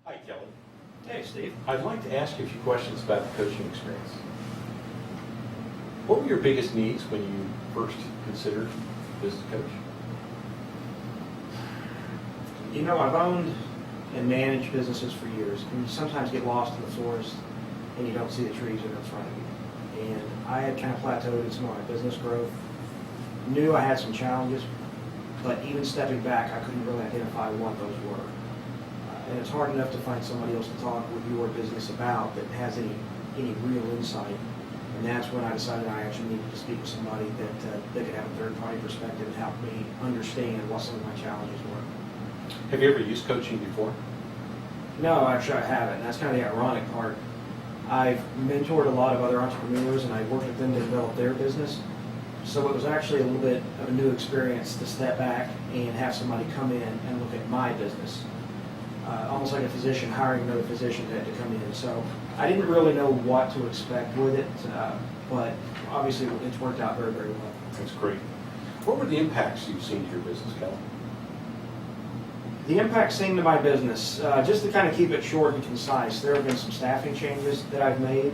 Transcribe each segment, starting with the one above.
Hi, Kelly. Hey, Steve. I'd like to ask you a few questions about the coaching experience. What were your biggest needs when you first considered business coach? You know, I've owned and managed businesses for years, and you sometimes get lost in the forest and you don't see the trees that are in front of you. And I had kind of plateaued in some of my business growth. Knew I had some challenges, but even stepping back, I couldn't really identify what those were. And it's hard enough to find somebody else to talk with your business about that has any real insight. And that's when I decided I actually needed to speak with somebody that could have a third-party perspective and help me understand what some of my challenges were. Have you ever used coaching before? No, actually I haven't. And that's kind of the ironic part. I've mentored a lot of other entrepreneurs and I worked with them to develop their business. So it was actually a little bit of a new experience to step back and have somebody come in and look at my business. Almost like a physician hiring another physician to come in. So I didn't really know what to expect with it, but obviously it's worked out very, very well. That's great. What were the impacts you've seen to your business, Kelly? The impact seen to my business, just to kind of keep it short and concise, there have been some staffing changes that I've made.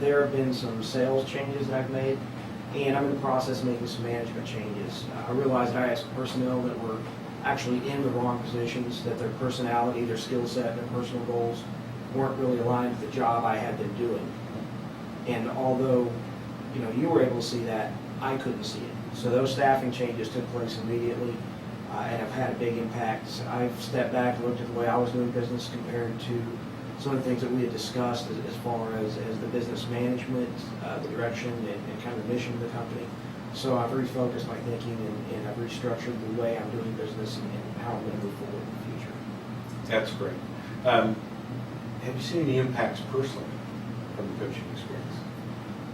There have been some sales changes that I've made, and I'm in the process of making some management changes. I realized I had some personnel that were actually in the wrong positions, that their personality, their skill set, their personal goals weren't really aligned with the job I had been doing. And although, you were able to see that, I couldn't see it. So those staffing changes took place immediately and have had a big impact. I've stepped back and looked at the way I was doing business compared to some of the things that we had discussed as far as the business management, the direction, and kind of the mission of the company. So I've refocused my thinking and I've restructured the way I'm doing business and how I'm going to move forward in the future. That's great. Have you seen any impacts personally from the coaching experience?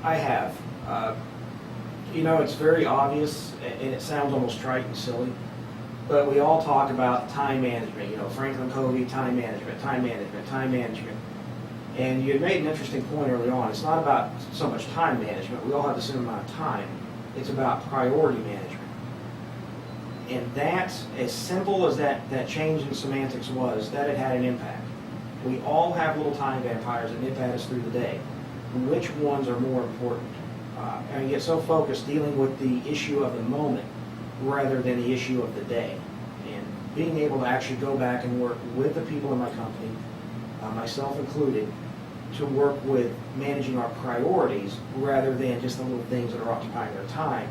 I have. It's very obvious and it sounds almost trite and silly, but we all talk about time management. Franklin Covey, time management, time management, time management. And you had made an interesting point early on. It's not about so much time management. We all have the same amount of time. It's about priority management. And that, as simple as that change in semantics was, that it had an impact. We all have little time vampires that nip at us through the day. Which ones are more important? And you get so focused dealing with the issue of the moment rather than the issue of the day. And being able to actually go back and work with the people in my company, myself included, to work with managing our priorities rather than just the little things that are occupying their time,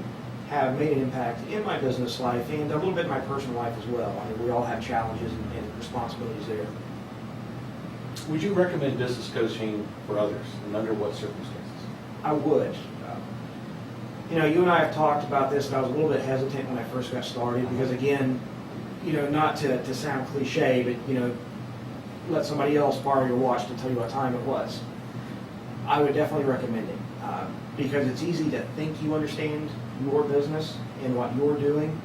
have made an impact in my business life and a little bit in my personal life as well. I mean, we all have challenges and responsibilities there. Would you recommend business coaching for others, and under what circumstances? I would. You and I have talked about this, and I was a little bit hesitant when I first got started because, again, not to sound cliche, but, let somebody else borrow your watch to tell you what time it was. I would definitely recommend it because it's easy to think you understand your business and what you're doing,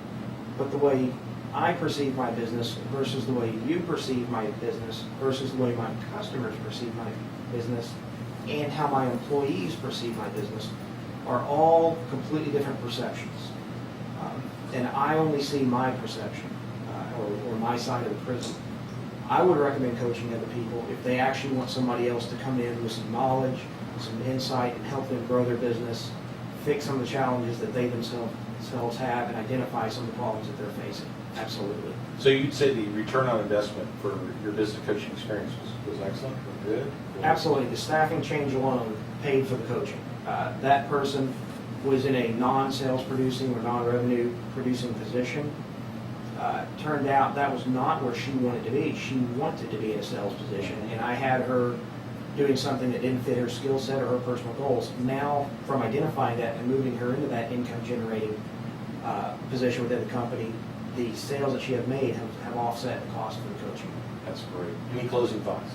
but the way I perceive my business versus the way you perceive my business versus the way my customers perceive my business and how my employees perceive my business are all completely different perceptions. And I only see my perception or my side of the prism. I would recommend coaching other people if they actually want somebody else to come in with some knowledge, some insight, and help them grow their business, fix some of the challenges that they themselves have, and identify some of the problems that they're facing. Absolutely. So you'd say the return on investment for your business coaching experience was excellent or good? Absolutely. The staffing change alone paid for the coaching. That person was in a non-sales producing or non-revenue producing position. Turned out that was not where she wanted to be. She wanted to be in a sales position, and I had her doing something that didn't fit her skill set or her personal goals. Now, from identifying that and moving her into that income-generating position within the company, the sales that she had made have offset the cost of the coaching. That's great. Any closing thoughts?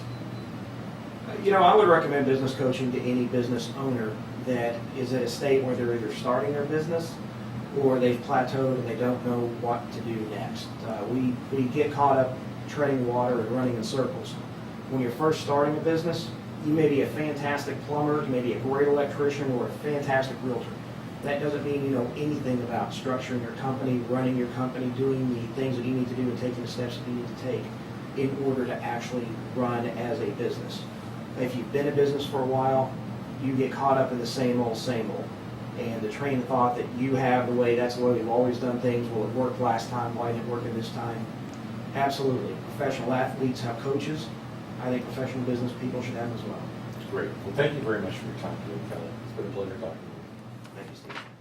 I would recommend business coaching to any business owner that is at a state where they're either starting their business or they've plateaued and they don't know what to do next. We get caught up treading water and running in circles. When you're first starting a business, you may be a fantastic plumber, you may be a great electrician, or a fantastic realtor. That doesn't mean you know anything about structuring your company, running your company, doing the things that you need to do, and taking the steps that you need to take. in order to actually run as a business. If you've been a business for a while, you get caught up in the same old, same old. And the train of thought that you have, that's the way we've always done things, well, it worked last time, why didn't it work in this time? Absolutely. Professional athletes have coaches. I think professional business people should have as well. Great. Well, thank you very much for your time today, Kelly. It's been a pleasure talking to you. Thank you, Steve.